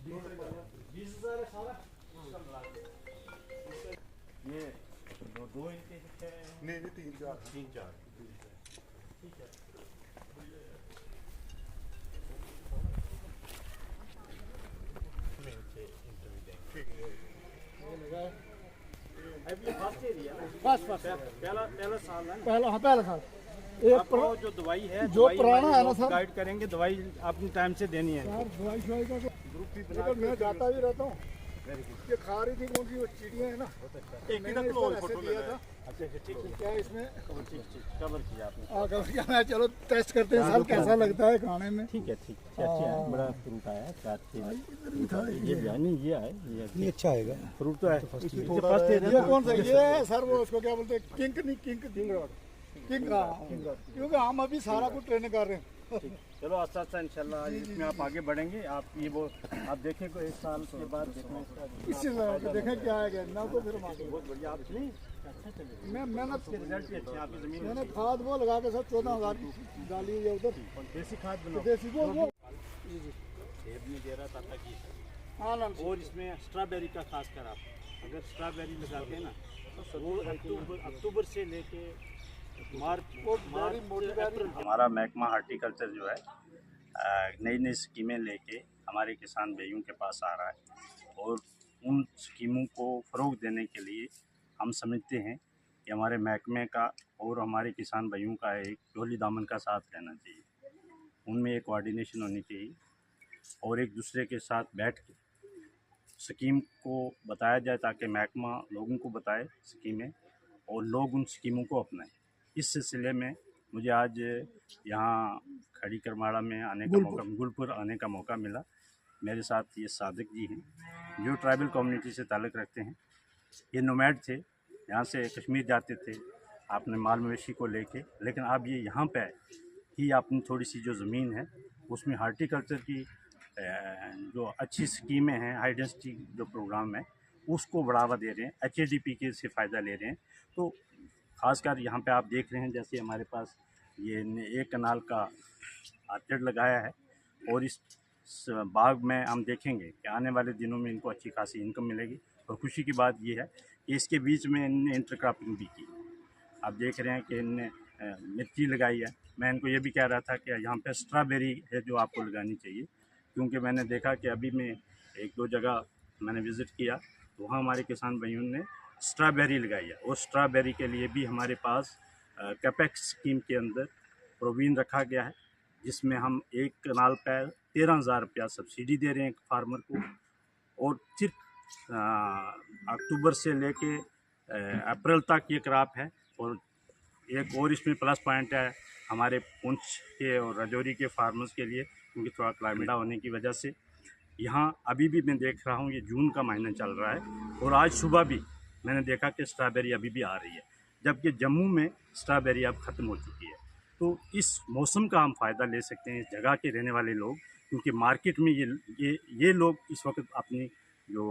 20,000 है सारा। ये दो इनके नहीं 3-4 3-4 ठीक है। अब ये फर्स्ट एरिया पहला साल है ना? पहला साल आपको जो दवाई है जो पुराना है ना सर, गाइड करेंगे, दवाई अपनी टाइम से देनी है। दवाई शवाई का ग्रुप भी तो मैं जाता भी रहता हूँ। ये खा रही थी क्योंकि वो चिड़िया है ना, मैंने इसको ऐसे दिया था। अच्छा ठीक है, क्या इसमें ठीक कवर किया आपने। कवर किया। मैं चलो टेस्ट करते हैं सर कैसा लगता है खाने में। ठीक है अच्छा है, बड़ा फ्रूट आया है, ये भी नहीं ये है, ये अच्छा आएगा फ्रूट तो है। ये कौन सा ये है सर, वो उसको क्या बोलते हैं, किंग क्योंकि हम अभी सारा कुछ ट्रेनिंग कर रहे हैं। चलो आस्ता आस्ता इंशाल्लाह इसमें आप आगे बढ़ेंगे। आप ये वो आप देखें को 1 साल के बाद इससे देखें क्या आएगा ना, तो फिर बहुत बढ़िया आप नहीं अच्छा चले। मैं मेहनत इसके रिजल्ट भी अच्छे हैं। आपकी ज़मीन मैंने खाद वो लगा के सर 14,000 डाली है उधर, देसी खाद बनाओ। देसी वो सेब में दे रहा था ताकि हाँ ना। और इसमें स्ट्रॉबेरी का खास कर आप अगर स्ट्रॉबेरी लगाते हैं ना तो वो अक्टूबर से लेके मार्च अप्रैल। हमारा महकमा हार्टिकल्चर जो है नई स्कीमें लेके हमारे किसान भाइयों के पास आ रहा है, और उन स्कीमों को फ़रोग देने के लिए हम समझते हैं कि हमारे महकमे का और हमारे किसान भाइयों का एक जोली दामन का साथ रहना चाहिए। उनमें एक कोऑर्डिनेशन होनी चाहिए और एक दूसरे के साथ बैठ के स्कीम को बताया जाए ताकि महकमा लोगों को बताए स्कीमें और लोग उन स्कीमों को अपनाएं। इस सिलसिले में मुझे आज यहाँ खड़ी करमाड़ा में आने का मौका, गुलपुर आने का मौका मिला। मेरे साथ ये सादिक जी हैं जो ट्राइबल कम्युनिटी से ताल्लुक़ रखते हैं। ये नोमैड थे, यहाँ से कश्मीर जाते थे आपने माल मवेशी को लेके, लेकिन अब ये यहाँ पे ही अपनी थोड़ी सी जो ज़मीन है उसमें हार्टिकल्चर की जो अच्छी स्कीमें हैं, हाई डेंसिटी जो प्रोग्राम है उसको बढ़ावा दे रहे हैं, HADP के से फ़ायदा ले रहे हैं। तो ख़ासकर यहाँ पे आप देख रहे हैं जैसे हमारे पास ये 1 कनाल का आर्चर्ड लगाया है, और इस बाग में हम देखेंगे कि आने वाले दिनों में इनको अच्छी खासी इनकम मिलेगी। और खुशी की बात ये है कि इसके बीच में इनने इंटरक्रॉपिंग भी की। आप देख रहे हैं कि इनने मिर्ची लगाई है। मैं इनको ये भी कह रहा था कि यहाँ पे स्ट्रॉबेरी है जो आपको लगानी चाहिए, क्योंकि मैंने देखा कि अभी मैं 1-2 जगह मैंने विज़िट किया तो वहाँ हमारे किसान भाइयों ने स्ट्रॉबेरी लगाई है, और स्ट्रॉबेरी के लिए भी हमारे पास कैपेक्स स्कीम के अंदर प्रोविज़न रखा गया है, जिसमें हम 1 कनाल पर 13,000 रुपया सब्सिडी दे रहे हैं फार्मर को। और सिर्फ अक्टूबर से लेके अप्रैल तक ये क्रॉप है। और एक और इसमें प्लस पॉइंट है हमारे पुंछ के और राजौरी के फार्मर्स के लिए, क्योंकि थोड़ा क्लाइमेट होने की वजह से यहाँ अभी भी मैं देख रहा हूँ ये जून का महीना चल रहा है, और आज सुबह भी मैंने देखा कि स्ट्रॉबेरी अभी भी आ रही है, जबकि जम्मू में स्ट्रॉबेरी अब ख़त्म हो चुकी है। तो इस मौसम का हम फ़ायदा ले सकते हैं इस जगह के रहने वाले लोग, क्योंकि मार्केट में ये लोग इस वक्त अपनी जो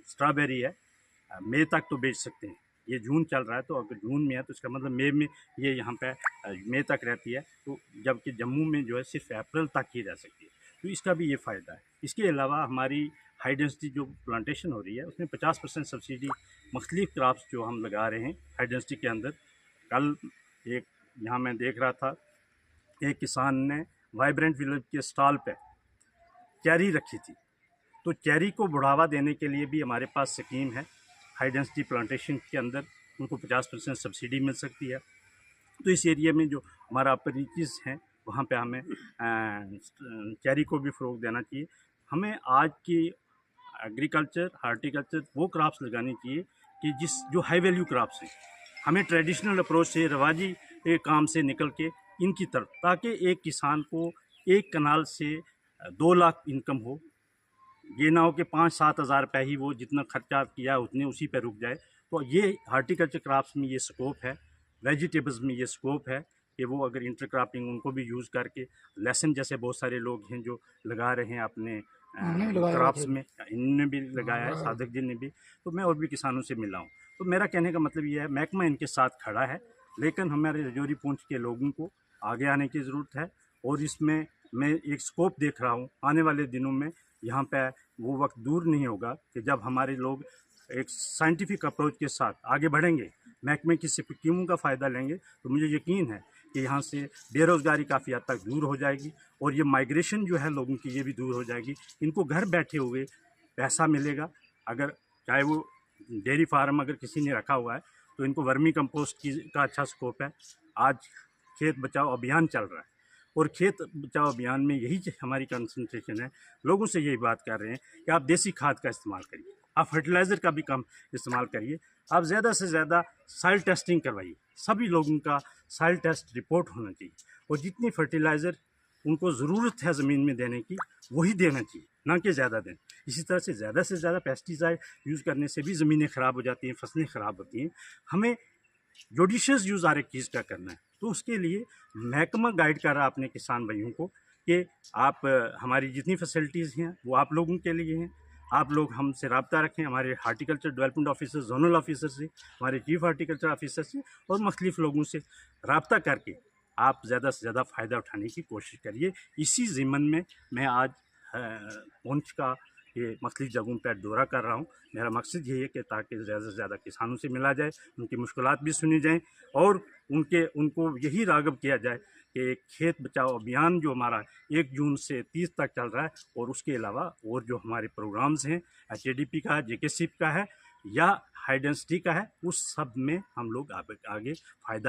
स्ट्रॉबेरी है मई तक तो बेच सकते हैं। ये जून चल रहा है, तो अगर जून में है तो इसका मतलब मई में ये यहाँ पे मई तक रहती है, तो जबकि जम्मू में जो है सिर्फ अप्रैल तक ही रह सकती है। तो इसका भी ये फ़ायदा है। इसके अलावा हमारी हाई डेंसिटी जो प्लांटेशन हो रही है उसमें 50% सब्सिडी मुख्तलिफ क्रॉप्स जो हम लगा रहे हैं हाई डेंसिटी के अंदर। कल एक यहाँ मैं देख रहा था, एक किसान ने वाइब्रेंट विलेज के स्टॉल पे चेरी रखी थी, तो चेरी को बढ़ावा देने के लिए भी हमारे पास स्कीम है। हाई डेंसिटी प्लांटेशन के अंदर उनको 50% सब्सिडी मिल सकती है। तो इस एरिया में जो हमारा अपर रीचेस हैं वहाँ पे हमें चेरी को भी फ़रोग देना चाहिए। हमें आज की एग्रीकल्चर हार्टिकल्चर वो क्रॉप्स लगानी चाहिए कि जो हाई वैल्यू क्रॉप्स हैं। हमें ट्रेडिशनल अप्रोच से, रवाजी काम से निकल के इनकी तरफ, ताकि एक किसान को 1 कनाल से 2 लाख इनकम हो। ये ना हो कि 5-7 हज़ार रुपये ही वो जितना खर्चा किया उतने उसी पे रुक जाए। तो ये हार्टिकल्चर क्रॉप्स में ये स्कोप है, वेजिटेबल्स में ये स्कोप है कि वो अगर इंटरक्रॉपिंग उनको भी यूज़ करके, लहसुन जैसे बहुत सारे लोग हैं जो लगा रहे हैं अपने क्रॉप्स में, इन्होंने भी लगाया है, सादिक जी ने भी। तो मैं और भी किसानों से मिला हूँ। तो मेरा कहने का मतलब ये है महकमा इनके साथ खड़ा है, लेकिन हमारे राजौरी पुंछ के लोगों को आगे आने की ज़रूरत है। और इसमें मैं एक स्कोप देख रहा हूँ आने वाले दिनों में यहाँ पे वो वक्त दूर नहीं होगा कि जब हमारे लोग एक साइंटिफिक अप्रोच के साथ आगे बढ़ेंगे, महकमे की स्कीमों का फ़ायदा लेंगे, तो मुझे यकीन है कि यहाँ से बेरोज़गारी काफ़ी हद तक दूर हो जाएगी और ये माइग्रेशन जो है लोगों की, ये भी दूर हो जाएगी। इनको घर बैठे हुए पैसा मिलेगा। अगर चाहे वो डेयरी फार्म अगर किसी ने रखा हुआ है तो इनको वर्मी कंपोस्ट की का अच्छा स्कोप है। आज खेत बचाओ अभियान चल रहा है और खेत बचाओ अभियान में यही हमारी कंसंट्रेशन है। लोगों से यही बात कर रहे हैं कि आप देसी खाद का इस्तेमाल करिए, आप फर्टिलाइज़र का भी कम इस्तेमाल करिए, आप ज़्यादा से ज़्यादा सॉइल टेस्टिंग करवाइए। सभी लोगों का सॉइल टेस्ट रिपोर्ट होना चाहिए और जितनी फर्टिलाइज़र उनको ज़रूरत है ज़मीन में देने की वही देना चाहिए, ना कि ज़्यादा दें। इसी तरह से ज़्यादा पेस्टिसाइड यूज़ करने से भी ज़मीनें ख़राब हो जाती हैं, फसलें ख़राब होती हैं। हमें जुडिशियस यूज़ हर एक चीज़ का करना है, तो उसके लिए महकमा गाइड कर रहा है अपने किसान भाइयों को कि आप हमारी जितनी फैसिलिटीज़ हैं वो आप लोगों के लिए हैं। आप लोग हमसे रब्ता रखें, हमारे horticulture development officer, zonal officer से, हमारे चीफ हार्टिकल्चर ऑफिसर से और मुख्तलिफ लोगों से रब्ता करके आप ज़्यादा से ज़्यादा फ़ायदा उठाने की कोशिश करिए। इसी ज़िम्मन में मैं आज पुंछ का ये मुख्तलिफ जगहों पर दौरा कर रहा हूँ। मेरा मकसद यही है कि ताकि ज़्यादा से ज़्यादा किसानों से मिला जाए, उनकी मुश्किलात भी सुनी जाएँ और उनको यही राग़ब किया जाए कि खेत बचाओ अभियान जो हमारा 1 जून से 30 तक चल रहा है और उसके अलावा और जो हमारे प्रोग्राम्स हैं, HADP का, JKSIP का है या हाई डेंसिटी का है, उस सब में हम लोग आगे फ़ायदा